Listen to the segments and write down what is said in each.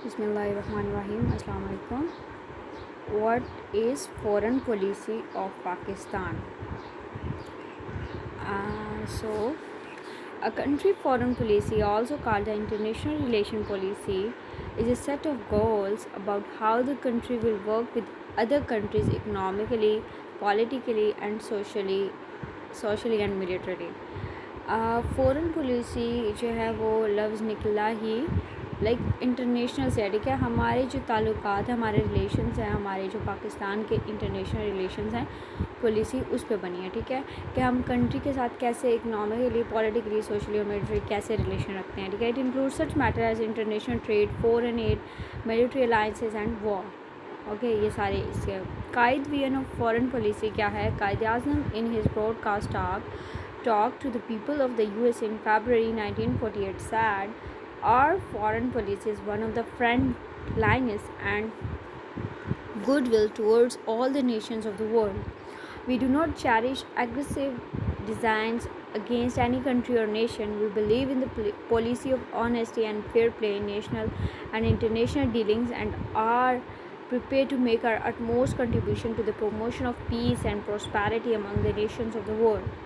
Bismillahirrahmanirrahim. Assalamu alaikum. What is foreign policy of Pakistan? So, a country foreign policy, also called the international relation policy, is a set of goals about how the country will work with other countries economically, politically, and socially and militarily. Foreign policy जो है वो लफ्ज़ निकला ही like international से है, ठीक है। हमारे जो ताल्लुकात हैं, हमारे रिलेशंस हैं, हमारे जो पाकिस्तान के इंटरनेशनल रिलेशंस हैं, पॉलिसी उस पे बनी है, ठीक है। कि हम कंट्री के साथ कैसे इकनॉमिकली, पॉलिटिकली, सोशली और मिलिट्री कैसे रिलेशन रखते हैं, ठीक है। It include such matter as international trade, foreign aid, military alliances and war. Okay, ये सारे इसके Quaid vision of foreign policy क्या है। Quaid-e-Azam in his broadcast talk to the people of the US in February 1948 said, "Our foreign policy is one of the friendliness and goodwill towards all the nations of the world. We do not cherish aggressive designs against any country or nation. We believe in the policy of honesty and fair play in national and international dealings and are prepared to make our utmost contribution to the promotion of peace and prosperity among the nations of the world.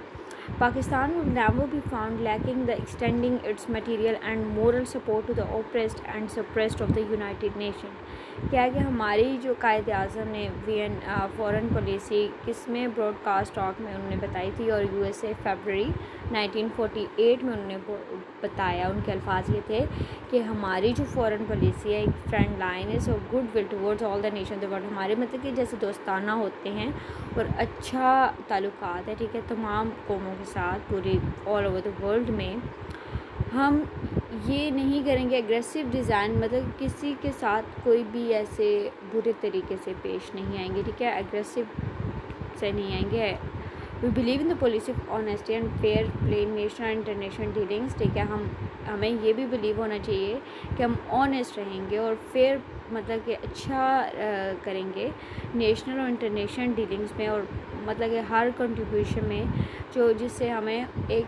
Pakistan will never be found lacking the extending its material and moral support to the oppressed and suppressed of the United Nations." क्या है कि हमारी जो कायद-ए-आज़म ने VN foreign policy किस में broadcast talk में उन्होंने बताई थी और यूएसए फरवरी 1948 में उन्होंने बताया। उनके अल्फाज ये थे कि हमारी जो फ़ॉरेन पॉलिसी है एक फ्रेंड लाइन है और good will towards all the nation the world. हमारे मतलब कि जैसे दोस्ताना होते हैं और अच्छा ताल्लुकात है, ठीक है, तमाम कौमों के साथ पूरे ऑल ओवर द वर्ल्ड में। हम ये नहीं करेंगे एग्रेसिव डिज़ाइन, मतलब किसी के साथ कोई भी ऐसे बुरे तरीके से पेश नहीं आएंगे, ठीक है, एग्रेसिव से नहीं आएंगे। We believe in the policy of honesty and fair play in national and international dealings, ठीक है। हमें ये भी बिलीव होना चाहिए कि हम ऑनेस्ट रहेंगे और फेयर मतलब कि अच्छा करेंगे नेशनल और इंटरनेशनल डीलिंग्स में, और मतलब कि हर कंट्रीब्यूशन में जो जिससे हमें एक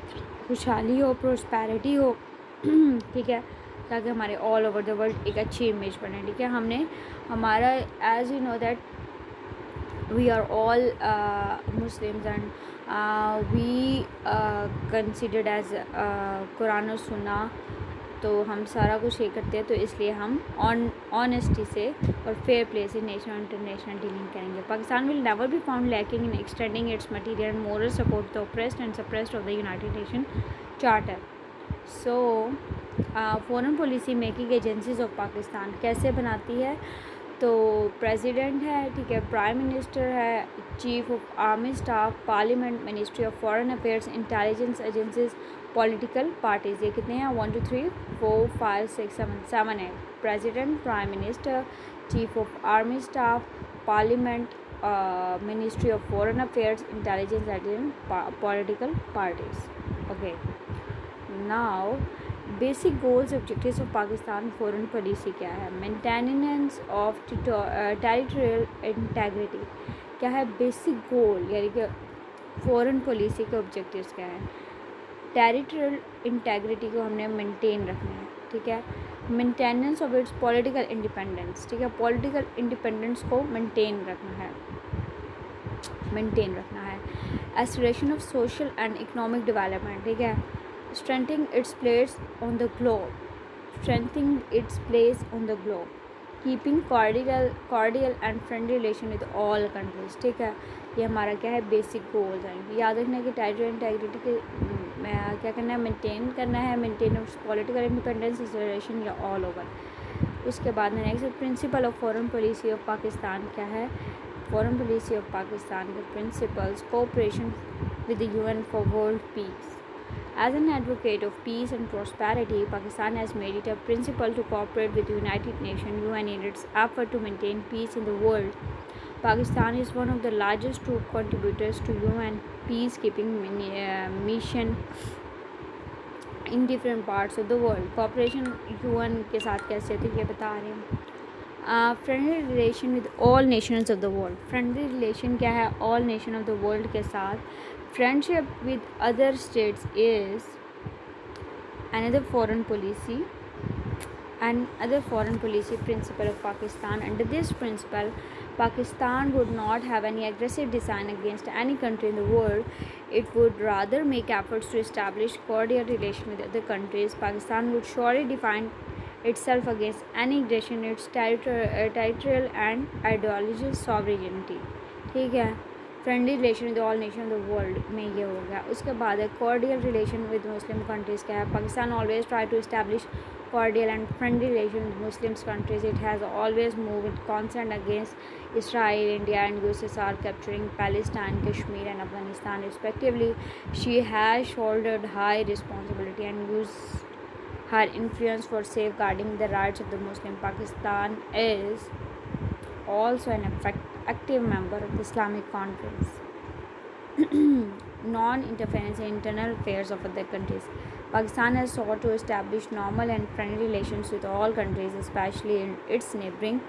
खुशहाली हो, प्रोस्पैरिटी हो, ठीक है, ताकि हमारे ऑल ओवर द वर्ल्ड एक अच्छी इमेज बने, ठीक है। हमने हमारा as you know that we are all Muslims and we considered as Quran और सुन्ना, तो हम सारा कुछ ये करते हैं, तो इसलिए हम ऑनेस्टी से और फेयर प्ले से नेशनल इंटरनेशनल डीलिंग करेंगे। Pakistan will never be found lacking in extending its material and moral support the oppressed and suppressed of the United Nation charter. So foreign policy making agencies of Pakistan कैसे बनाती है, तो president है, ठीक है, prime minister है, chief of army staff, parliament, ministry of foreign affairs, intelligence agencies, political parties. ये कितने हैं? 1 2 3 4 5 6 7 है। President, prime minister, chief of army staff, parliament, ministry of foreign affairs, intelligence agency, political parties. Okay, now basic goals objectives of Pakistan foreign policy क्या है। Maintenance of territorial integrity क्या है। Basic goal यानी कि फॉरेन पॉलिसी के objectives क्या है। Territorial integrity को हमने मेंटेन रखना है, ठीक है। Maintenance of its political independence, ठीक है, पॉलिटिकल इंडिपेंडेंस को मेंटेन रखना है। Aspiration of social and economic development, ठीक है। strengthening its place on the globe, keeping cordial and friendly relation with all countries, ठीक है। ये हमारा क्या है, बेसिक गोल्स हैं। याद रखना है कि टेरिटोरियल इंटेग्रिटी के क्या करना है, मेंटेन करना है, maintain of political independence relation या ऑल ओवर। उसके बाद में next principle of foreign policy of Pakistan क्या है। फॉरेन पॉलिसी ऑफ पाकिस्तान के principles, cooperation with the UN for world peace. As an advocate of peace and prosperity, Pakistan has made it a principle to cooperate with the United Nations (UN) in its effort to maintain peace in the world. Pakistan is one of the largest troop contributors to UN peacekeeping mission in different parts of the world. Cooperation UN के साथ कैसे होती है ये बता रहे हैं। Friendly relation with all Nations of the world. Friendly relation क्या है, all nation of the world के साथ। Friendship with other states is another foreign policy and other foreign policy principle of Pakistan. Under this principle, Pakistan would not have any aggressive design against any country in the world. It would rather make efforts to establish cordial relations with other countries. Pakistan would surely define itself against any aggression in its territorial and ideological sovereignty. ठीक है, friendly relation with all nation of the world में ये हो गया. उसके बाद है cordial relation with Muslim countries. क्या है, Pakistan always try to establish cordial and friendly relations with Muslim countries. It has always moved with consent against Israel, India and USSR capturing Palestine, Kashmir and Afghanistan respectively. She has shouldered high responsibility and used her influence for safeguarding the rights of the Muslim. Pakistan is also an active member of the Islamic Conference. Non-interference in internal affairs of other countries. Pakistan has sought to establish normal and friendly relations with all countries, especially in its neighboring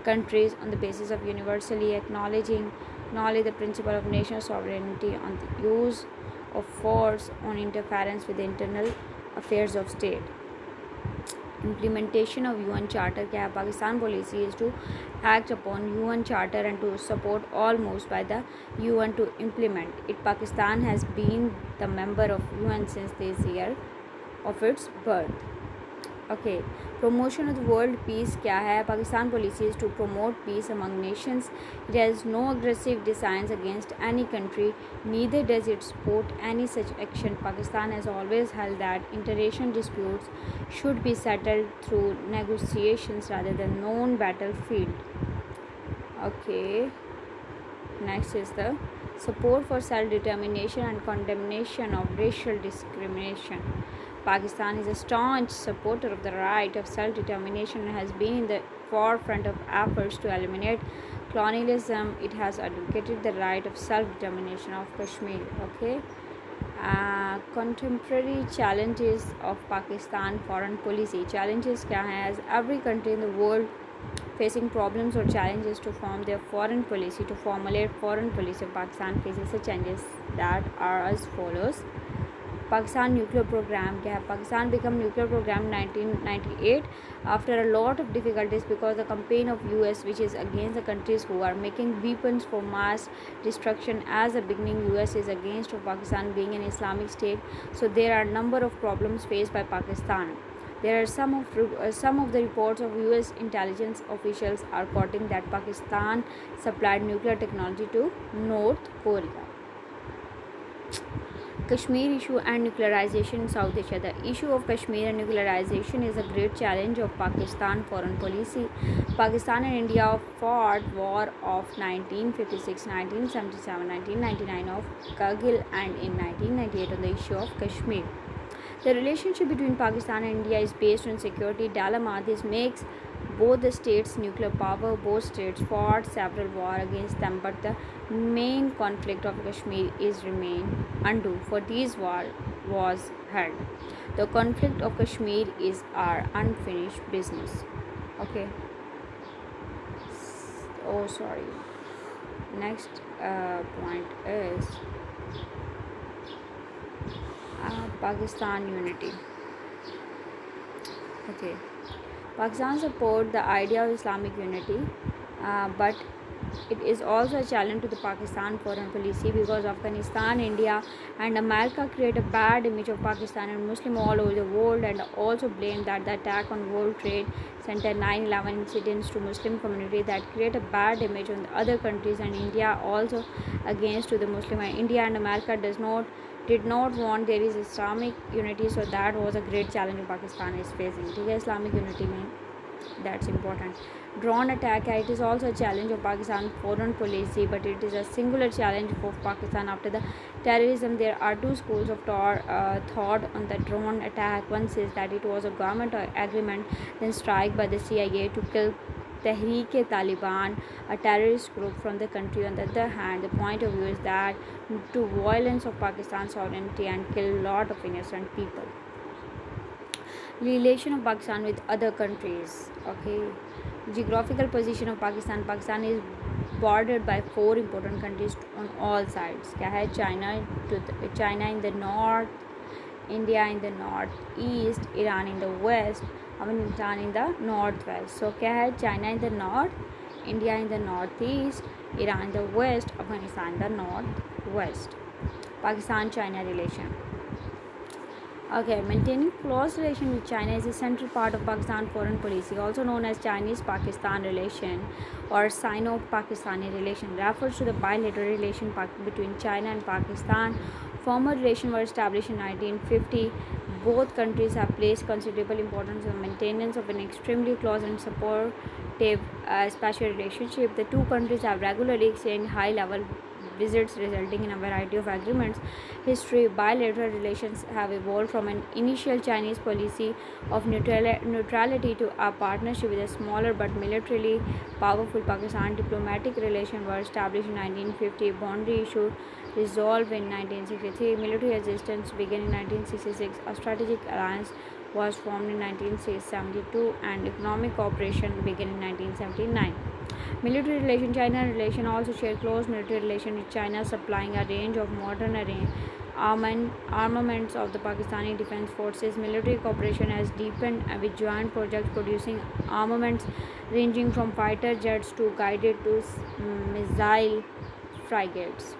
countries, on the basis of universally acknowledging the principle of national sovereignty, on the use of force, on interference with the internal affairs of state. Implementation of UN Charter. क्या है, Pakistan policy is to act upon UN Charter and to support all moves by the UN to implement it. Pakistan has been the member of UN since this year of its birth. Okay, promotion of the world peace. क्या है, Pakistan policy is to promote peace among nations. It has no aggressive designs against any country, neither does it support any such action. Pakistan has always held that international disputes should be settled through negotiations rather than known battlefield. Okay, next is the support for self-determination and condemnation of racial discrimination. Pakistan is a staunch supporter of the right of self-determination and has been in the forefront of efforts to eliminate colonialism. It has advocated the right of self-determination of Kashmir. Okay, contemporary challenges of Pakistan foreign policy. Challenges क्या हैं, as every country in the world facing problems or challenges to form their foreign policy, to formulate foreign policy. Pakistan faces the challenges that are as follows. Pakistan nuclear program. क्या है, Pakistan became nuclear program 1998 after a lot of difficulties because the campaign of US, which is against the countries who are making weapons for mass destruction. As a beginning, US is against Pakistan being an Islamic state, so there are a number of problems faced by Pakistan. There are some of the reports of US intelligence officials are quoting that Pakistan supplied nuclear technology to North Korea. Kashmir issue and nuclearization in South Asia. The issue of Kashmir and nuclearization is a great challenge of Pakistan foreign policy. Pakistan and India fought war of 1956, 1977, 1999 of Kargil and in 1998 on the issue of Kashmir. The relationship between Pakistan and India is based on security dilemma. This makes both the states nuclear power. Both states fought several wars against them, but the main conflict of Kashmir is remain undue. For these war was held. The conflict of Kashmir is our unfinished business. Okay. Oh, sorry. Next point is Pakistan unity. Okay. Pakistan supports the idea of Islamic unity, but it is also a challenge to the Pakistan foreign policy because Afghanistan, India and America create a bad image of Pakistan and Muslim all over the world, and also blame that the attack on World Trade Center 9/11 incidents to Muslim community that create a bad image on the other countries, and India also against to the Muslim. India and America did not want there is Islamic unity, so that was a great challenge Pakistan is facing. ठीक है, Islamic unity में that's important. Drone attack, it is also a challenge of Pakistan foreign policy, but it is a singular challenge for Pakistan after the terrorism. There are two schools of thought on the drone attack. One says that it was a government agreement, then strike by the CIA to kill Tehreek-e-Taliban, a terrorist group from the country. On the other hand, the point of view is that to violence of Pakistan's sovereignty and kill a lot of innocent people. Relation of Pakistan with other countries. Okay, geographical position of Pakistan. Pakistan is bordered by 4 important countries on all sides. क्या है, China in the north, India in the northeast, Iran in the west, Afghanistan in the northwest. So क्या है? China in the north, India in the northeast, Iran in the west, Afghanistan in the northwest. Pakistan-China relation. Okay, maintaining close relation with China is a central part of Pakistan foreign policy, also known as Chinese-Pakistan relation or Sino-Pakistani relation. Refers to the bilateral relation between China and Pakistan. Former relations were established in 1950. Both countries have placed considerable importance on the maintenance of an extremely close and supportive special relationship. The two countries have regularly exchanged high-level visits, resulting in a variety of agreements. History. Bilateral relations have evolved from an initial Chinese policy of neutrality to a partnership with a smaller but militarily powerful Pakistan. Diplomatic relations were established in 1950. Boundary issue resolved in 1963. Military assistance began in 1966. A strategic alliance was formed in 1972 and economic cooperation began in 1979. Military relation. China relation also share close military relation with China, supplying a range of modern armaments of the Pakistani Defence Forces. Military cooperation has deepened with joint projects producing armaments ranging from fighter jets to guided to missile frigates.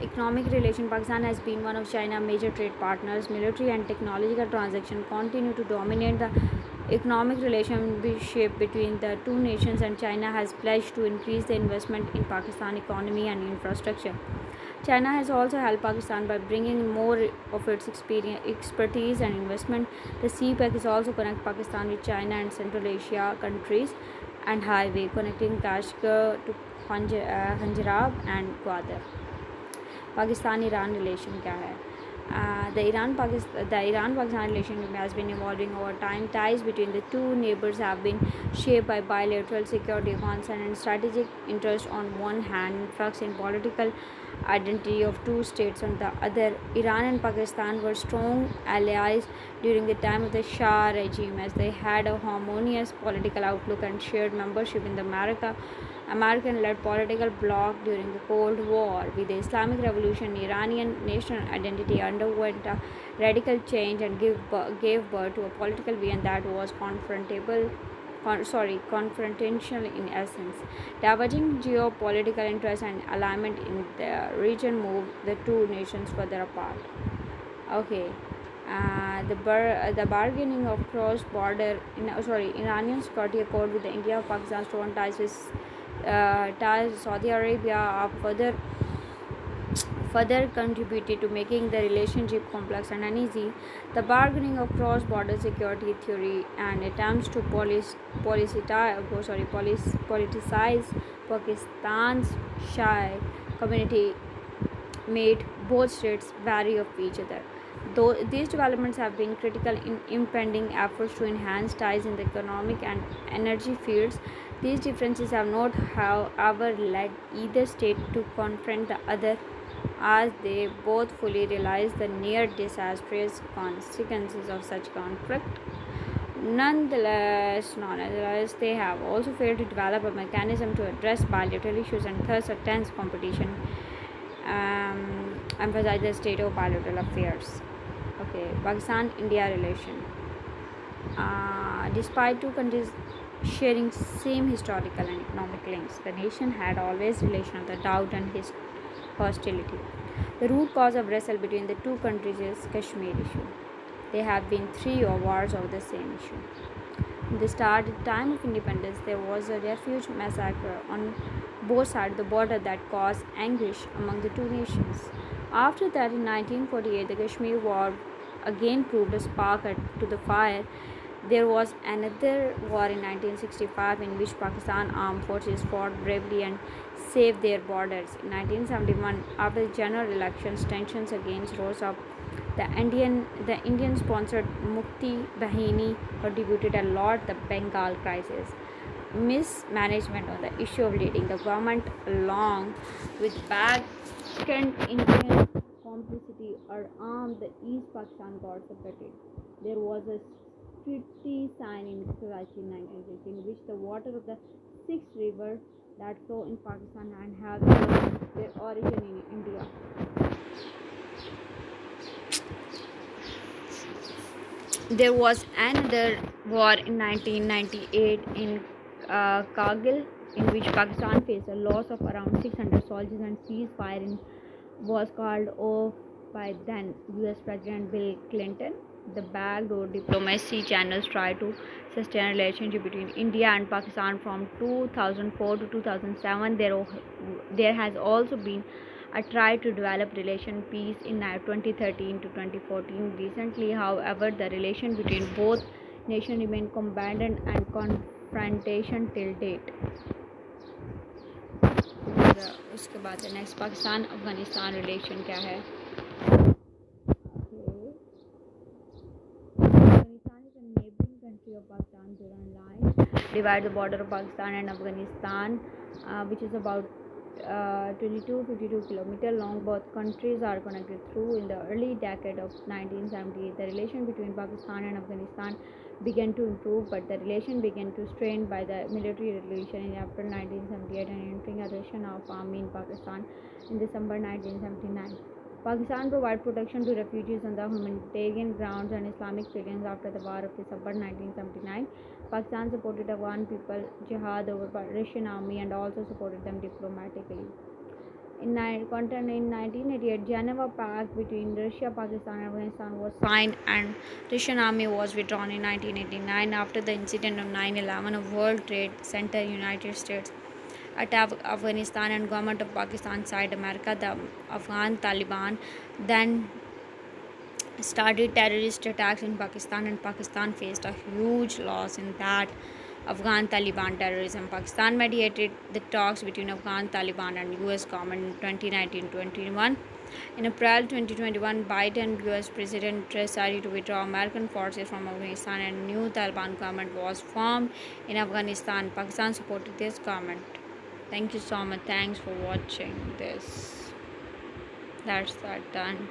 Economic relation. Pakistan has been one of China's major trade partners. Military and technological transactions continue to dominate the economic relationship between the two nations, and China has pledged to increase the investment in Pakistan economy and infrastructure. China has also helped Pakistan by bringing more of its expertise and investment. The CPEC is also connect Pakistan with China and Central Asia countries, and highway connecting Kashgar to Punjab and Gwadar. Pakistan-Iran relation क्या है? The Iran-Pakistan relationship has been evolving over time. Ties between the two neighbors have been shaped by bilateral security concerns and strategic interest on one hand, influx in political identity of two states on the other. Iran and Pakistan were strong allies during the time of the Shah regime, as they had a harmonious political outlook and shared membership in the American-led political bloc during the Cold War. With the Islamic Revolution, Iranian national identity underwent a radical change and gave birth to a political vision that was confrontational in essence. Diverging geopolitical interests and alignment in the region moved the two nations further apart. Okay. The bargaining of cross-border Iranian security accord with the India of Pakistan strong ties with Saudi Arabia are further contributed to making the relationship complex and uneasy. The bargaining of cross-border security theory and attempts to politicize Pakistan's Shia community made both states wary of each other. Though these developments have been critical in impending efforts to enhance ties in the economic and energy fields, these differences have not, however, led either state to confront the other, as they both fully realize the near disastrous consequences of such conflict. Nonetheless, they have also failed to develop a mechanism to address bilateral issues, and thus a tense competition emphasize the state of bilateral affairs. Okay, Pakistan-India relation. Despite two countries sharing same historical and economic links, the nation had always relation of the doubt and hostility. The root cause of wrestle between the two countries is Kashmir issue. There have been 3 wars over the same issue. In the time of independence, there was a refuge massacre on both sides of the border that caused anguish among the two nations. After that, in 1948, the Kashmir War again proved a spark to the fire. There was another war in 1965 in which Pakistan armed forces fought bravely and saved their borders. In 1971, after the general elections, tensions again rose up. The Indian-sponsored Mukti Bahini contributed a lot to the Bengal crisis. Mismanagement on the issue of leading the government, along with backend Indian complicity, armed the East Pakistan got separated. There was a treaty signed in Karachi in 1960, in which the water of the 6 rivers that flow in Pakistan and have their origin in India There was another war in 1998 in Kargil, in which Pakistan faced a loss of around 600 soldiers, and ceasefire was called off by then US President Bill Clinton. The backdoor diplomacy channels tried to sustain a relationship between India and Pakistan from 2004 to 2007. There has also been a try to develop relation peace in 2013 to 2014. Recently, however, the relation between both nations remain combatant and confrontation till date. उसके बाद next Pakistan Afghanistan relation क्या है. Afghanistan is a neighboring country of Pakistan. Duran line divides the border of Pakistan and Afghanistan, which is about 22-52 kilometers long. Both countries are connected through. In the early decade of 1978, the relation between Pakistan and Afghanistan began to improve, but the relation began to strain by the military revolution in April 1978 and entering a Russian army in Pakistan in December 1979. Pakistan provided protection to refugees on the humanitarian grounds and Islamic civilians after the war of December 1979. Pakistan supported Afghan people jihad over Russian army and also supported them diplomatically. In 1988, Geneva Pact between Russia, Pakistan and Afghanistan was signed and Russian army was withdrawn in 1989 after the incident of 9/11 of World Trade Center. United States attacked Afghanistan and government of Pakistan side America. The Afghan Taliban then started terrorist attacks in Pakistan, and Pakistan faced a huge loss in that Afghan Taliban terrorism. Pakistan mediated the talks between Afghan Taliban and US government in 2019-21. In April 2021, Biden US President decided to withdraw American forces from Afghanistan and a new Taliban government was formed in Afghanistan. Pakistan supported this government. Thank you so much. Thanks for watching this. That's that done.